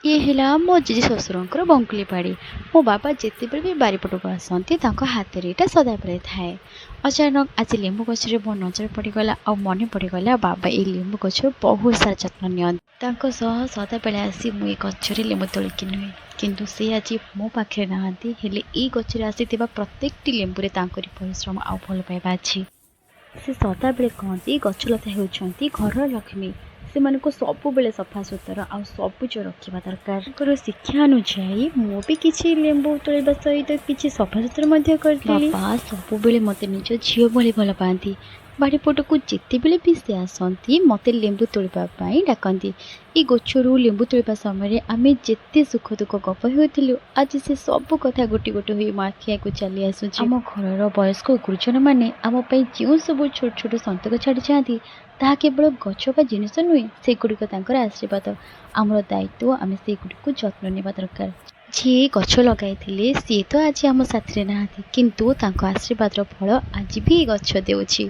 ये है मो जेजे शशुर बंकुली पाड़ी। मो बाबा जितेबले भी बारिपटक आसती हाथ में यहाँ सदाबले थाए। अचानक आज लेंबू गचर मो नजर पड़गला आ मन पड़गला बाबा ये लेंबू गचर बहुत सारा जत्न नि सदाबले आसी मुझे गचर लेंबू तोलिकी नुहे किंतु से आज मो पाखे नहांती हेले ई गचर आसी प्रत्येक लेंबू परिश्रम आ भल पाइबा अच्छी। से सदाबले कहती गछलता होती घर लक्ष्मी से सब बेले सफा सुतरा आ सबुज रखा दरकार। शिक्षा अनुजाई मु भी किसी लेंबू तोड़ा सहित किसी सफा सुतरा कर बाबा सब बेले मत निज झील भाई भल पाती। बाड़ीपट को जिते बेले भी से आसती मत लेंबू तोड़ाई डाकती। ये गचरू लेंबू तोड़ा समय आम जिते सुख दुख गप हो आज से सब कथा गोटे गोटे हुई मो आखिया को चली आसूँ। आम घर वयस्क गुरुजन मैंने आम जो सब छोट छोट संतक छाड़ी जाती ताहा केवल गछ बा जिनिस नुहे से गुड़िक आशीर्वाद आमर दायित्व आम से गुड़ जत्न नेबा दरकार। जी गछ लगाई सी तो आज आम साथी ना किंतु आशीर्वाद फल आज भी गछ देउछि।